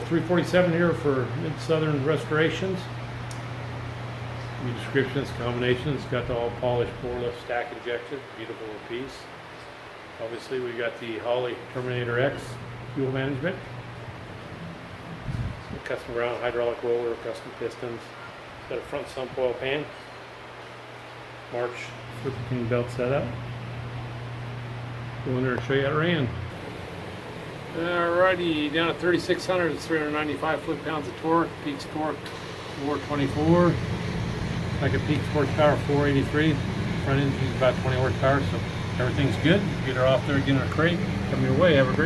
347 here for Midsouthern Restorations. New descriptions, combinations, got the all polished Borla stack injection, beautiful piece. Obviously we got the Holley Terminator X fuel management. Custom ground hydraulic roller, custom pistons. Got a front sump oil pan. March Serpentine belt setup. Go in there and show you how it ran. Alrighty, down at 3,600, it's 395 foot-pounds of torque. Peak torque 424. Like a peak horsepower 483. Front engine's about 20 horsepower, so everything's good. Get her off there, get in her crate. Come your way. Have a great